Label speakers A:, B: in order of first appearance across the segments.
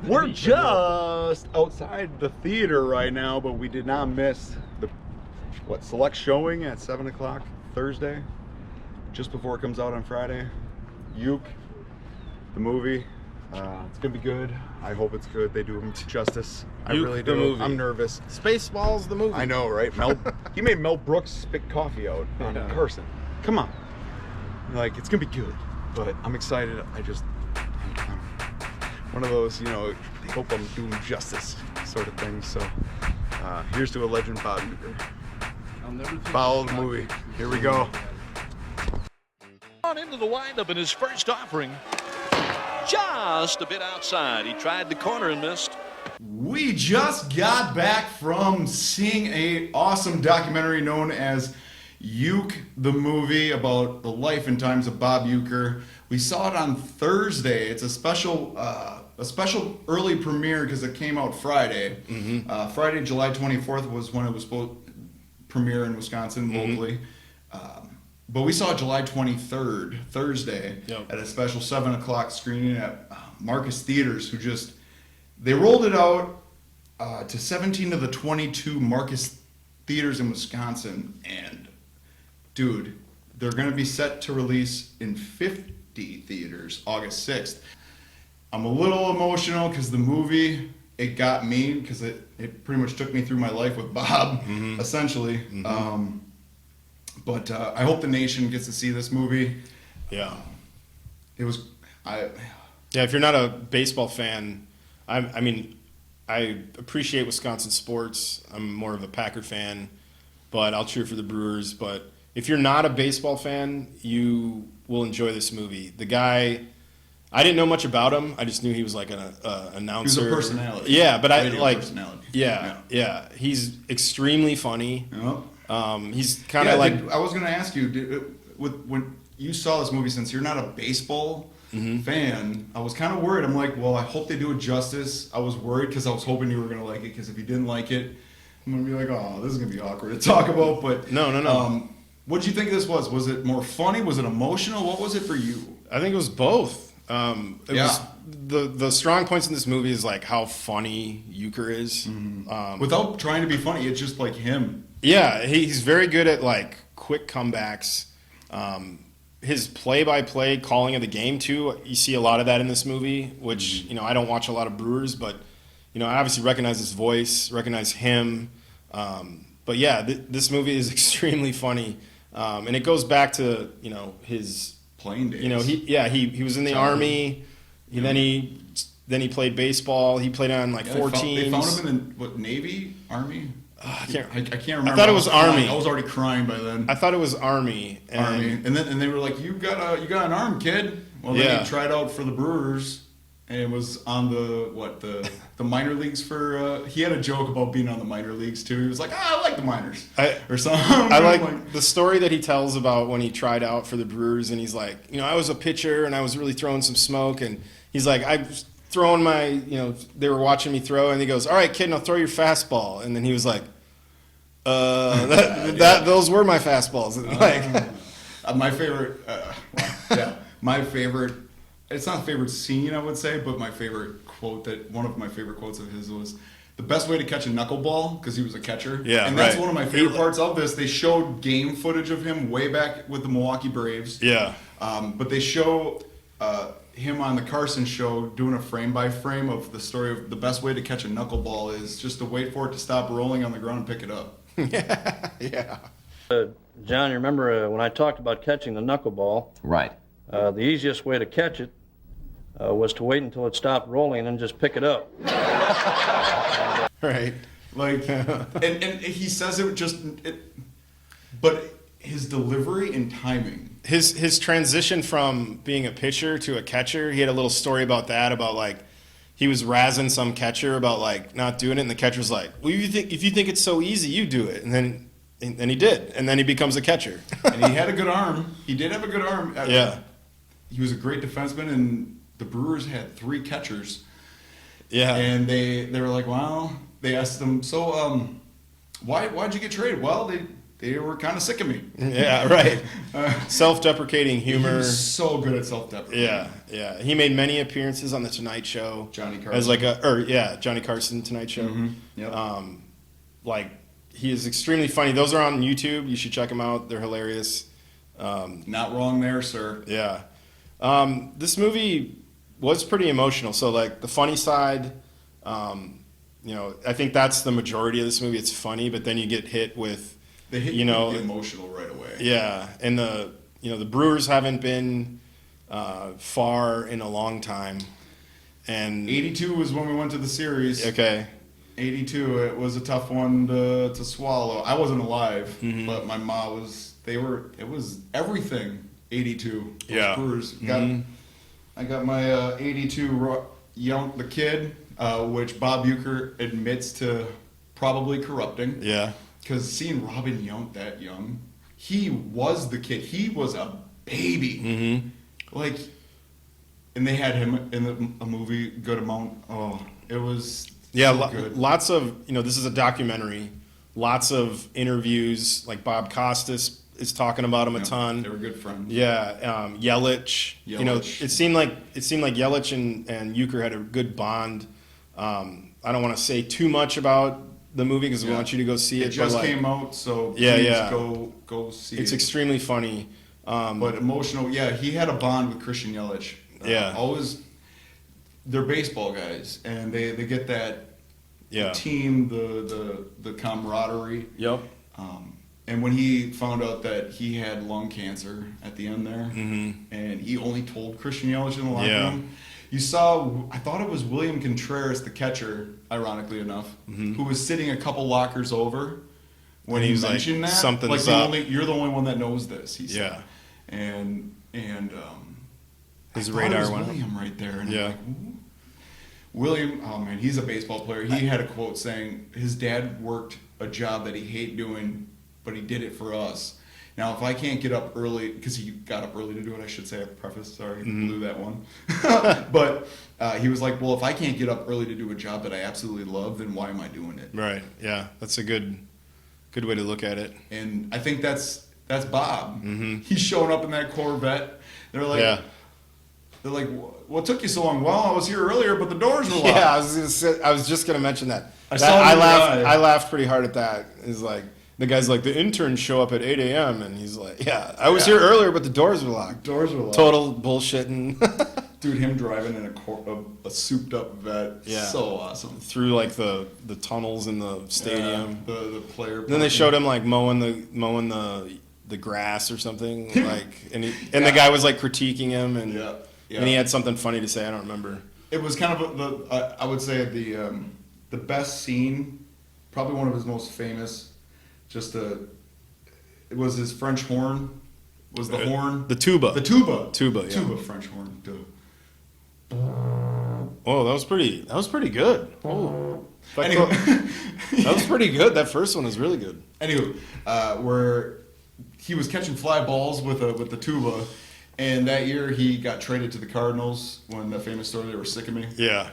A: We're just outside the theater right now, but we did not miss the select showing at 7 o'clock Thursday, just before it comes out on Friday. UECK, the movie. It's gonna be good. I hope it's good. They do him justice. I really do.
B: Movie.
A: I'm nervous.
B: Spaceballs, the movie.
A: I know, right? He made Mel Brooks spit coffee out on Carson. Come on. Like, it's gonna be good, but I'm excited. I'm one of those, you know, they hope I'm doing justice sort of thing. So here's to a legend, Bob Uecker. Follow the movie. Here we go.
C: On into the windup in his first offering. Just a bit outside. He tried the corner and missed.
A: We just got back from seeing a awesome documentary known as UECK, the movie, about the life and times of Bob Uecker. We saw it on Thursday. It's a special early premiere because it came out Friday. Mm-hmm. Friday, July 24th was when it was supposed to premiere in Wisconsin locally. But we saw it July 23rd, Thursday, at a special 7 o'clock screening at Marcus Theaters, they rolled it out to 17 of the 22 Marcus Theaters in Wisconsin. And, dude, they're going to be set to release in 50 theaters August 6th. I'm a little emotional because the movie, it got me, because it pretty much took me through my life with Bob, essentially. But I hope the nation gets to see this movie.
B: Yeah.
A: Yeah,
B: if you're not a baseball fan, I mean, I appreciate Wisconsin sports. I'm more of a Packer fan, but I'll cheer for the Brewers. But if you're not a baseball fan, you will enjoy this movie. The guy, I didn't know much about him. I just knew he was like an announcer.
A: He was a personality.
B: Yeah, but
A: personality.
B: Yeah. He's extremely funny.
A: Yep.
B: He's kind of like.
A: I was going to ask you, when you saw this movie, since you're not a baseball fan, I was kind of worried. I'm like, well, I hope they do it justice. I was worried because I was hoping you were going to like it, because if you didn't like it, I'm going to be like, oh, this is going to be awkward to talk about. But
B: no.
A: What did you think this was? Was it more funny? Was it emotional? What was it for you?
B: I think it was both. It was the strong points in this movie is like how funny Uecker is.
A: Without trying to be funny, it's just like him.
B: Yeah, he's very good at like quick comebacks. His play-by-play calling of the game too. You see a lot of that in this movie, which I don't watch a lot of Brewers, but I obviously recognize his voice, recognize him. But yeah, this movie is extremely funny, and it goes back to his
A: playing days.
B: He was in the Army. Then he played baseball. He played on like 4 teams.
A: They found him in the Navy, Army.
B: I can't
A: remember.
B: I thought it was Army.
A: I was already crying by then.
B: I thought it was Army.
A: And they were like, you got an arm, kid. Well, then he tried out for the Brewers, and it was on the minor leagues for. He had a joke about being on the minor leagues too. He was like, I like the minors or something.
B: I like the story that he tells about when he tried out for the Brewers, and he's like, I was a pitcher and I was really throwing some smoke, and he's like, I was throwing my, they were watching me throw, and he goes, all right, kid, now throw your fastball, and then he was like. Those were my fastballs.
A: My favorite, my favorite. It's not a favorite scene, I would say, but my favorite quote one of my favorite quotes of his was, "The best way to catch a knuckleball," because he was a catcher.
B: Yeah,
A: and that's one of my favorite parts of this. They showed game footage of him way back with the Milwaukee Braves.
B: Yeah.
A: But they show him on the Carson show doing a frame-by-frame of the story of the best way to catch a knuckleball is just to wait for it to stop rolling on the ground and pick it up.
B: Yeah.
D: John, you remember when I talked about catching the knuckleball?
E: Right.
D: The easiest way to catch it was to wait until it stopped rolling and then just pick it up.
B: Right.
A: Like, and he says but his delivery and timing.
B: His transition from being a pitcher to a catcher, he had a little story about that, about like he was razzing some catcher about like not doing it, and the catcher's like, well, if you think it's so easy, you do it. And then he did, and then he becomes a catcher.
A: And he had a good arm. He did have a good arm.
B: Yeah.
A: He was a great defenseman, and the Brewers had 3 catchers.
B: Yeah.
A: And they were like, well, they asked him, so why'd you get traded? Well, they were kind of sick of me.
B: Yeah, right. Self-deprecating
A: He
B: humor.
A: was so good at self-deprecating.
B: Yeah, yeah. He made many appearances on the Tonight Show.
A: Johnny Carson.
B: As Johnny Carson Tonight Show.
A: Yep.
B: Like he is extremely funny. Those are on YouTube. You should check them out. They're hilarious.
A: Not wrong there, sir.
B: Yeah. This movie was pretty emotional. So like the funny side, I think that's the majority of this movie. It's funny, but then you get hit with,
A: They hit you with the emotional right away.
B: Yeah, and the Brewers haven't been far in a long time, and
A: 82 was when we went to the series.
B: Okay.
A: 82, it was a tough one to swallow. I wasn't alive, but my mom was. It was everything. 82.
B: Yeah.
A: Brewers. I got my 82 Yount the Kid, which Bob Uecker admits to probably corrupting.
B: Yeah.
A: Because seeing Robin Yount that young, he was the kid. He was a baby. Like, and they had him in a movie, Good Amount. Oh, it was so good.
B: Lots of, this is a documentary. Lots of interviews, like Bob Costas is talking about him a ton.
A: They were good friends.
B: Yeah, Yelich. It seemed like Yelich and Uecker had a good bond. I don't want to say too much about the movie because we want you to go see it.
A: It just came out, so go see it.
B: It's extremely funny.
A: But emotional. Yeah, he had a bond with Christian Yelich. Always, they're baseball guys, and they get that team, the camaraderie.
B: Yep.
A: And when he found out that he had lung cancer at the end there, and he only told Christian Yelich in the locker room, you saw, I thought it was William Contreras, the catcher, ironically enough, who was sitting a couple lockers over when he mentioned
B: like,
A: that.
B: Something's up.
A: You're the only one that knows this, he said.
B: Yeah.
A: And
B: his
A: I
B: radar
A: thought it was
B: went
A: William
B: up.
A: right there. And
B: Yeah.
A: I'm like, ooh. William, oh man, he's a baseball player. He had a quote saying his dad worked a job that he hated doing, but he did it for us. Now, if I can't get up early, because he got up early to do it, I should say, I preface, sorry, blew that one. But he was like, well, if I can't get up early to do a job that I absolutely love, then why am I doing it?
B: Right, yeah. That's a good way to look at it.
A: And I think that's Bob. He's showing up in that Corvette. They're like, what took you so long? Well, I was here earlier, but the doors were locked.
B: Yeah, I was just gonna mention that.
A: I
B: laughed pretty hard at that. It's like the guy's like, the interns show up at 8 a.m. and he's like, I was here earlier, but the doors were locked. Total bullshitting.
A: Dude, him driving in a souped up vet, so awesome.
B: Through like the tunnels in the stadium.
A: The player.
B: Then they showed him like mowing the grass or something, like, and the guy was like critiquing him, and and he had something funny to say. I don't remember.
A: It was kind of I would say the best scene, probably one of his most famous. It was his French horn. Was the horn
B: the tuba?
A: The tuba.
B: Tuba.
A: Tuba French horn.
B: Oh, that was pretty good. Oh.
A: Anyway.
B: That was pretty good. That first one was really good.
A: Anyway, where he was catching fly balls with the tuba, and that year he got traded to the Cardinals when the famous story, they were sick of me.
B: Yeah.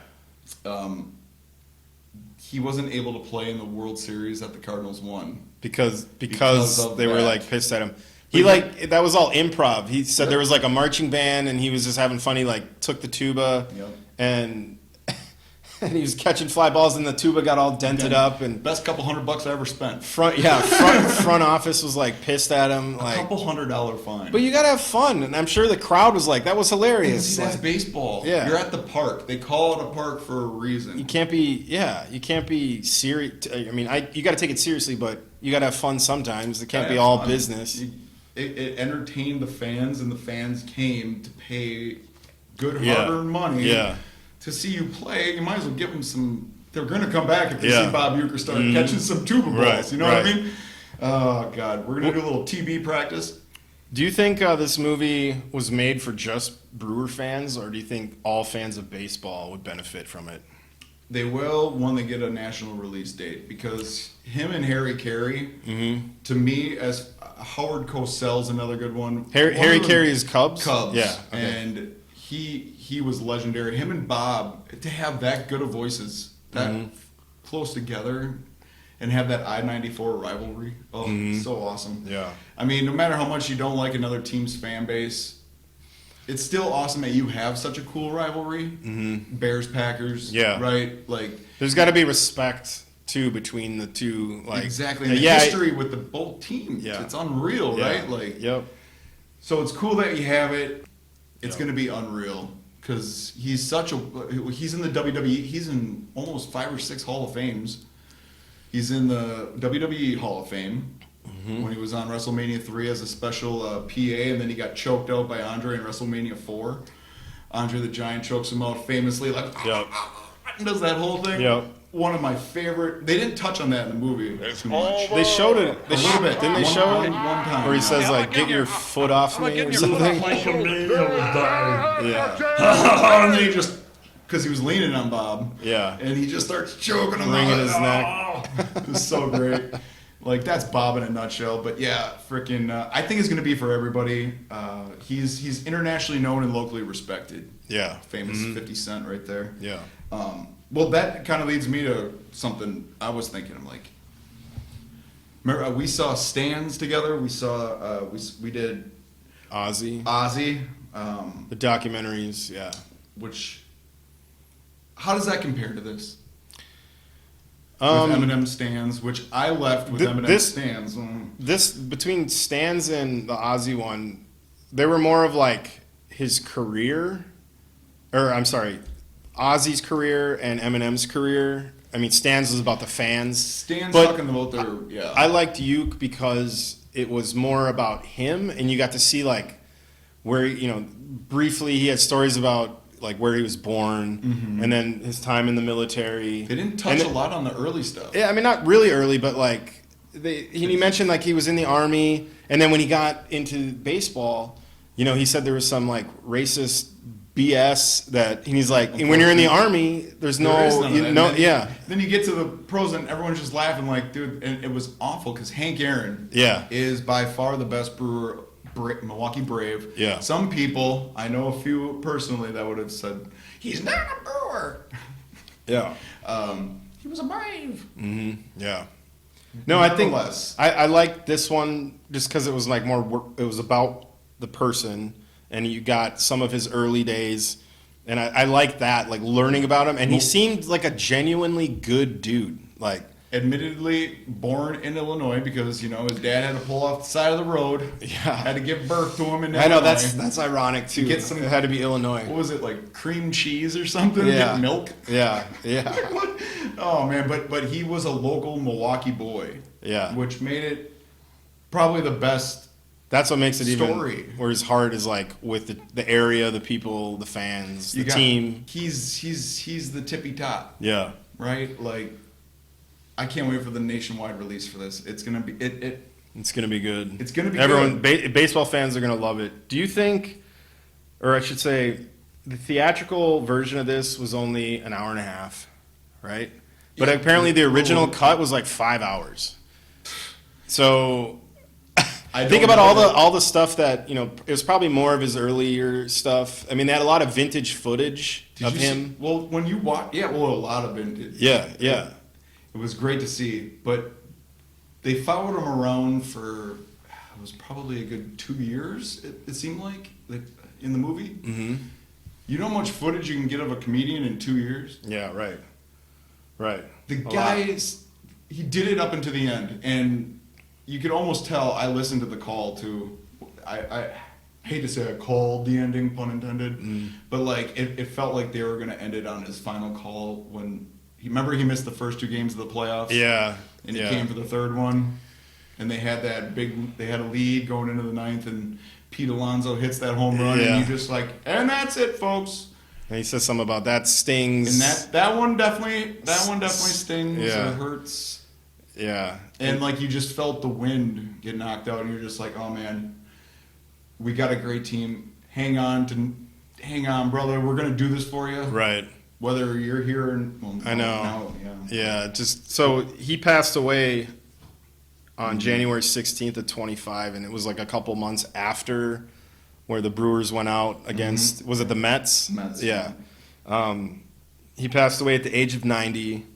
A: He wasn't able to play in the World Series that the Cardinals won
B: because
A: of
B: they were
A: that.
B: like pissed at him. That was all improv. He said there was like a marching band and he was just having fun. He like took the tuba and he was catching fly balls and the tuba got all dented up, and
A: best couple $100 I ever spent.
B: Front office was like pissed at him.
A: A couple $100 fine.
B: But you gotta have fun, and I'm sure the crowd was like, that was hilarious.
A: See, that's baseball.
B: Yeah.
A: You're at the park. They call it a park for a reason.
B: You can't be serious. I mean, you gotta take it seriously, but you gotta have fun sometimes. It can't be all business.
A: It entertained the fans, and the fans came to pay good hard-earned money to see you play. You might as well give them some. They're going to come back if they see Bob Uecker start catching some tuba balls.
B: Right,
A: you know what I mean? Oh God, we're going to do a little TB practice.
B: Do you think this movie was made for just Brewer fans, or do you think all fans of baseball would benefit from it?
A: They will when they get a national release date, because him and Harry Carey, to me, as Howard Cosell's another good one.
B: Harry Carey is Cubs?
A: Cubs.
B: Yeah. Okay.
A: And he was legendary. Him and Bob, to have that good of voices, that close together, and have that I-94 rivalry. Oh, so awesome.
B: Yeah.
A: I mean, no matter how much you don't like another team's fan base, it's still awesome that you have such a cool rivalry. Bears, Packers.
B: Yeah.
A: Right? Like,
B: There's got to be respect too between the two. Like,
A: exactly. And the history with the both teams.
B: Yeah.
A: It's unreal, right? Like,
B: yep.
A: so it's cool that you have it. It's
B: Yep.
A: going to be unreal because he's in the WWE. He's in almost 5 or 6 Hall of Fames. He's in the WWE Hall of Fame when he was on WrestleMania 3 as a special PA, and then he got choked out by Andre in WrestleMania 4. Andre the Giant chokes him out famously, like,
B: Yep.
A: does that whole thing.
B: Yep.
A: One of my favorite. They didn't touch on that in the movie too much.
B: They showed it.
A: A little bit.
B: Didn't they show
A: one
B: it?
A: time.
B: Where he says like, "Get your foot off me" or something. Yeah.
A: And then he just, because he was leaning on Bob.
B: Yeah.
A: And he just starts choking him
B: Wringing
A: out.
B: his neck.
A: It was so great. Like, that's Bob in a nutshell. But yeah, freaking, I think it's going to be for everybody. He's internationally known and locally respected.
B: Yeah.
A: Famous 50 Cent right there.
B: Yeah.
A: Well, that kind of leads me to something I was thinking. I'm like, remember, we saw Stans together. We saw, we did
B: OZZY.
A: OZZY,
B: The documentaries. Yeah.
A: which, how does that compare to this? With Eminem Stans, which I left with Eminem Stans.
B: This between Stans and the OZZY one, they were more of like his career, or I'm sorry, OZZY's career and Eminem's career. I mean, Stans was about the fans.
A: Stans
B: but
A: talking about their, yeah.
B: I liked UECK because it was more about him, and you got to see like where, you know, briefly he had stories about like where he was born and then his time in the military.
A: They didn't touch a lot on the early stuff.
B: Yeah, I mean, not really early, but like he mentioned like he was in the Army, and then when he got into baseball, you know, he said there was some like racist BS that he's like, when you're in the Army, there's
A: There is none of that.
B: yeah.
A: Then you get to the pros and everyone's just laughing like, dude, and it was awful because Hank Aaron
B: Yeah.
A: is by far the best brewer, Milwaukee Brave.
B: Yeah.
A: Some people, I know a few personally that would have said, he's not a brewer.
B: Yeah.
A: He was a Brave.
B: Yeah. No, I think
A: Nevertheless.
B: I like this one just because it was like more. It was about the person, and you got some of his early days, and I like that, like learning about him. And he seemed like a genuinely good dude. Like,
A: Admittedly born in Illinois because, you know, his dad had to pull off the side of the road.
B: Yeah.
A: Had to give birth to him in
B: I know
A: Illinois.
B: that's ironic too.
A: Get some-
B: It had to be Illinois.
A: What was it, like cream cheese or something?
B: Yeah.
A: Get milk?
B: Yeah. Yeah.
A: Oh man, but he was a local Milwaukee boy.
B: Yeah.
A: Which made it probably the best.
B: That's what makes it
A: Story.
B: even. Where his heart is like with the area, the people, the fans, the team.
A: He's the tippy top,
B: Yeah.
A: right? Like, I can't wait for the nationwide release for this. It's gonna be
B: It's gonna be good.
A: It's gonna be
B: Everyone,
A: good.
B: baseball fans are gonna love it. Do you think, or I should say, the theatrical version of this was only an hour and a half, right? But
A: Yeah.
B: apparently the original cut was like 5 hours. So
A: I
B: think
A: don't
B: about
A: know
B: all the stuff that, you know, it was probably more of his earlier stuff. I mean, they had a lot of vintage footage
A: Did
B: of
A: you
B: him.
A: see- well, when you watch, a lot of vintage.
B: Yeah, yeah.
A: It was great to see, but they followed him around for it was probably a good 2 years. It seemed like in the movie.
B: Mm-hmm.
A: You know how much footage you can get of a comedian in 2 years?
B: Yeah, right. Right.
A: The
B: A lot.
A: guys, he did it up until the end, and you could almost tell. I listened to the call too. I hate to say I called the ending, pun intended, but like it felt like they were going to end it on his final call when. Remember he missed the first 2 games of the playoffs?
B: Yeah.
A: And he
B: yeah.
A: came for the third one. And they had a lead going into the 9th, and Pete Alonso hits that home run,
B: Yeah.
A: and you just like, and that's it, folks.
B: And he says something about that stings.
A: And that one definitely stings
B: Yeah.
A: or hurts.
B: Yeah.
A: And like you just felt the wind get knocked out, and you're just like, oh man, we got a great team. Hang on, brother. We're gonna do this for you.
B: Right.
A: Whether you're here and
B: I know.
A: now,
B: Yeah, just so he passed away on January 16th of 25, and it was like a couple months after where the Brewers went out against, was it the Mets?
A: Mets.
B: Yeah. He passed away at the age of 90,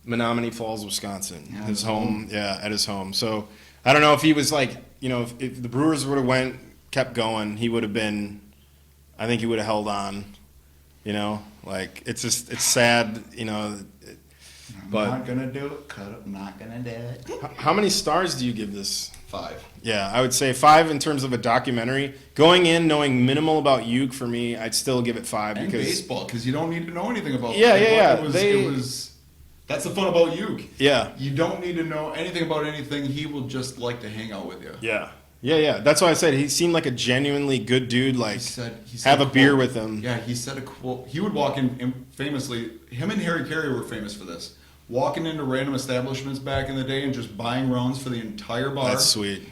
B: Menominee Falls, Wisconsin,
A: Yeah,
B: his home. Yeah, at his home. So I don't know if he was like, if the Brewers would have kept going, he would have been. I think he would have held on. Like it's sad. But
A: I'm not gonna do it. Cut it. I'm not gonna do it.
B: How many stars do you give this?
A: 5.
B: Yeah, I would say 5 in terms of a documentary. Going in knowing minimal about UECK for me, I'd still give it 5
A: And
B: because
A: baseball, because you don't need to know anything about.
B: Yeah,
A: baseball.
B: yeah.
A: It was. That's the fun about UECK.
B: Yeah.
A: You don't need to know anything about anything. He will just like to hang out with you.
B: Yeah. That's why I said he seemed like a genuinely good dude. Like,
A: He said
B: have a beer
A: quote.
B: with him.
A: Yeah, he said a quote. He would walk in, and famously, him and Harry Carey were famous for this. Walking into random establishments back in the day and just buying rounds for the entire bar.
B: That's sweet.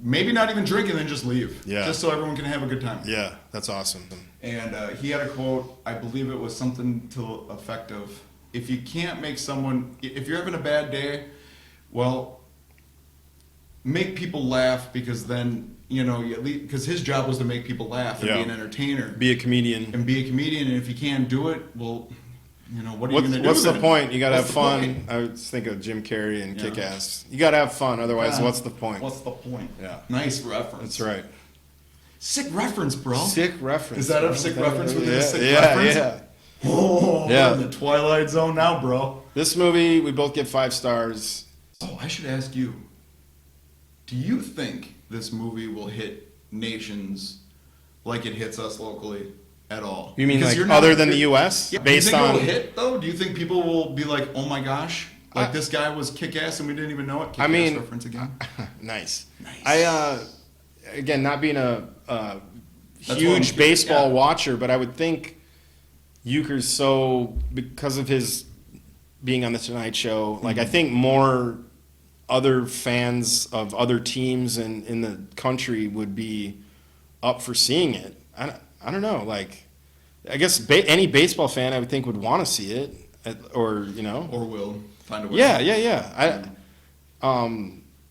A: Maybe not even drinking, then just leave.
B: Yeah.
A: Just so everyone can have a good time.
B: Yeah, that's awesome.
A: And he had a quote, I believe it was something to the effect of, if you can't make someone, if you're having a bad day, well, make people laugh, because then, because his job was to make people laugh and
B: Yeah.
A: be an entertainer.
B: Be a comedian.
A: And be a comedian, and if you can't do it, well, what are you going to do?
B: What's the
A: then?
B: point? You got to have
A: What's the
B: fun.
A: point?
B: I would think of Jim Carrey and
A: Yeah.
B: Kick-Ass. You got to have fun, otherwise,
A: Yeah.
B: what's the point?
A: What's the point?
B: Yeah.
A: Nice reference.
B: That's right.
A: Sick reference, bro.
B: Sick reference.
A: Is that a sick reference with
B: yeah,
A: a sick
B: yeah,
A: reference?
B: Yeah.
A: Oh,
B: Yeah.
A: we're in the Twilight Zone now, bro.
B: This movie, we both get 5 stars.
A: Oh, I should ask you. Do you think this movie will hit nations like it hits us locally at all?
B: You mean
A: Because
B: like
A: you're not-
B: other than the U.S.?
A: Yeah,
B: Based
A: do you think
B: on...
A: it will hit, though? Do you think people will be like, oh my gosh, like this guy was kick-ass and we didn't even know it? Kick-ass
B: mean-
A: reference again.
B: Nice.
A: Nice.
B: Again, not being a
A: what
B: huge
A: I'm-
B: baseball
A: yeah.
B: watcher, but I would think Uecker's so, because of his being on the Tonight Show, like I think more other fans of other teams in the country would be up for seeing it. I don't know, like, I guess any baseball fan I would think would want to see it, or.
A: Or will find a way.
B: Yeah.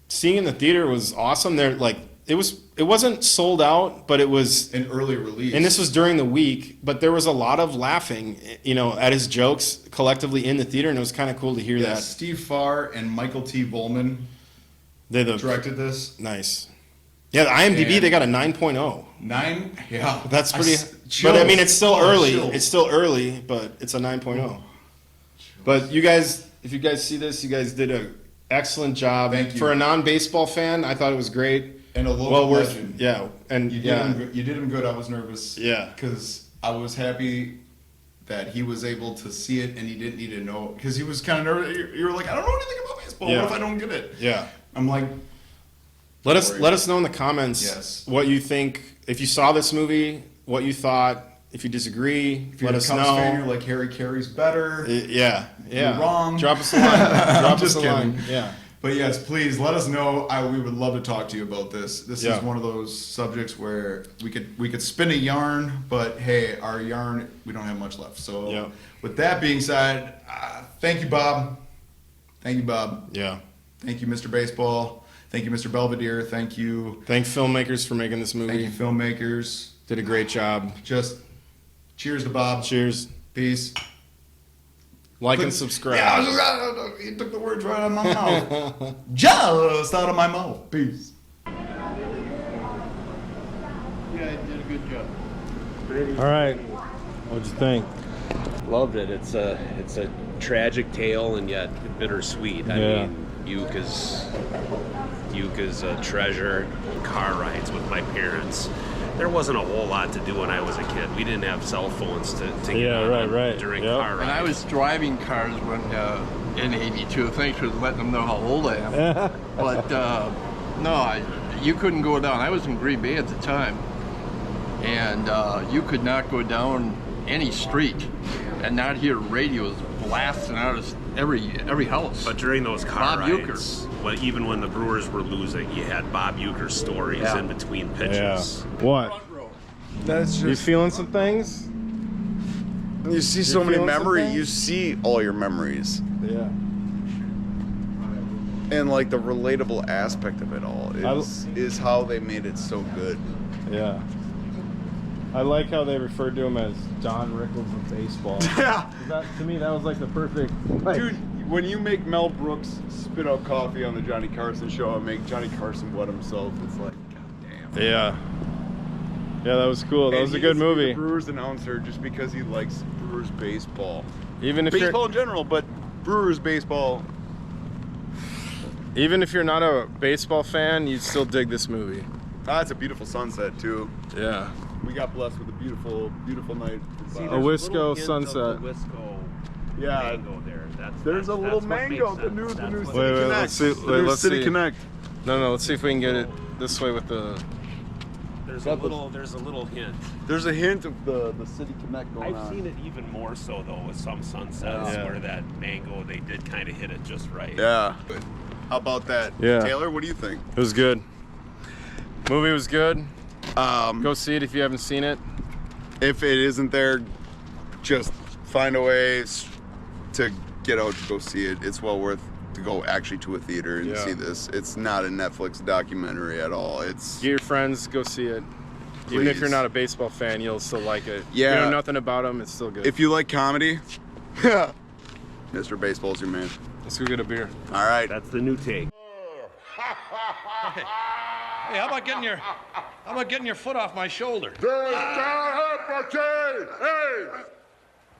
B: Seeing in the theater was awesome. It wasn't sold out, but it was,
A: An early release.
B: and this was during the week, but there was a lot of laughing, at his jokes collectively in the theater, and it was kind of cool to hear
A: Yeah,
B: that.
A: Steve Farr and Michael T. Volman
B: They
A: directed this.
B: Nice. Yeah, the IMDb,
A: And-
B: they got a 9.0
A: 9, yeah.
B: That's pretty.
A: Chills.
B: But I mean, it's still
A: Oh,
B: early.
A: chills.
B: It's still early, but it's a 9.0. But you guys, if you guys see this, you guys did an excellent job.
A: Thank you.
B: For a non-baseball fan, I thought it was great.
A: And a local
B: Well worth.
A: legend.
B: Yeah, and
A: You did,
B: yeah,
A: you did him good. I was nervous.
B: Yeah.
A: Because I was happy that he was able to see it and he didn't need to know. Because he was kind of nervous. You were like, I don't know anything about baseball.
B: Yeah.
A: What if I don't get it?
B: yeah.
A: I'm like,
B: Let us
A: worry.
B: know in the comments
A: Yes.
B: what you think. If you saw this movie, what you thought. If you disagree,
A: if you're
B: let
A: a
B: us
A: Cubs fan,
B: know.
A: you're like, Harry Carey's better.
B: Yeah.
A: You're wrong.
B: Drop us a line. Drop us
A: Just
B: a line.
A: kidding.
B: Yeah.
A: But yes, please let us know. We would love to talk to you about this. This
B: Yeah.
A: is one of those subjects where we could spin a yarn, but hey, our yarn, we don't have much left. So
B: Yeah.
A: with that being said, thank you, Bob. Thank you, Bob.
B: Yeah.
A: Thank you, Mr. Baseball. Thank you, Mr. Belvedere. Thank you.
B: Thank filmmakers for making this movie.
A: Thank you, filmmakers.
B: Did a great job.
A: Just cheers to Bob.
B: Cheers.
A: Peace.
B: Like and subscribe.
A: Yeah, you took the words right out of my mouth. Just out of my mouth. Peace.
E: Yeah, you did a good job.
F: All right. What'd you think?
G: Loved it. It's a tragic tale and yet bittersweet. I
F: Yeah.
G: mean, Uke is a treasure. Car rides with my parents. There wasn't a whole lot to do when I was a kid. We didn't have cell phones to get
F: Yeah,
G: on
F: right.
G: during
F: Yep.
G: car rides.
E: And I was driving cars when in '82. Thanks for letting them know how old I am. But no, you couldn't go down. I was in Green Bay at the time, and you could not go down any street and not hear radios blasting out of every house.
G: But during those car
E: Bob Uecker.
G: rides, even when the Brewers were losing, you had Bob Uecker stories
E: Yeah.
G: in between
F: Yeah.
G: pitches.
F: What?
H: That's
F: You
H: just
F: feeling some things?
H: you see so
F: You're
H: many
F: feeling
H: memories.
F: something?
H: You see all your memories,
F: Yeah.
H: and like the relatable aspect of it all is how they made it so good.
F: Yeah. I like how they referred to him as Don Rickles of baseball.
A: Yeah.
F: To me, that was like the perfect. Like,
H: Dude, when you make Mel Brooks spit out coffee on the Johnny Carson show and make Johnny Carson wet himself, it's like, goddamn.
F: yeah. Yeah, that was cool. That was a good movie.
H: The Brewers announcer just because he likes Brewers baseball.
F: Even if
H: Baseball
F: you're
H: in general, but Brewers baseball.
F: even if you're not a baseball fan, you'd still dig this movie.
H: Ah, it's a beautiful sunset too.
F: Yeah.
H: We got blessed with a beautiful, beautiful night.
G: See,
F: A
G: there's
F: Wisco
G: little hint
F: sunset.
G: of the Wisco
H: Yeah.
G: mango there.
H: There's a little
G: what
H: mango.
G: makes
H: The new
G: sense. That's
H: City
G: what
F: Wait,
G: makes
H: Connect.
F: let's see-
H: The new
F: let's
H: City
F: see.
H: Connect.
F: No, let's see if we can get it this way with the.
G: There's a little hint.
H: There's a hint of the City Connect going
G: I've
H: on.
G: seen it even more so though with some sunsets
F: Yeah.
G: where that mango they did kind of hit it just right.
H: Yeah. How about that?
F: Yeah.
H: Taylor, what do you think?
F: It was good. Movie was good.
H: Um,
F: Go see it if you haven't seen it.
H: if it isn't there, just find a way to get out to go see it. It's well worth to go actually to a theater and
F: Yeah.
H: see this. It's not a Netflix documentary at all. It's
F: Get your friends, go see it. Even if
H: Please.
F: you're not a baseball fan, you'll still like it.
H: Yeah.
F: If you know nothing about them, it's still good.
H: if you like comedy, Mr. Baseball's your man.
F: Let's go get a beer.
H: All right.
G: That's the new take.
C: Hey, how about getting your foot off my shoulder?
I: Hey!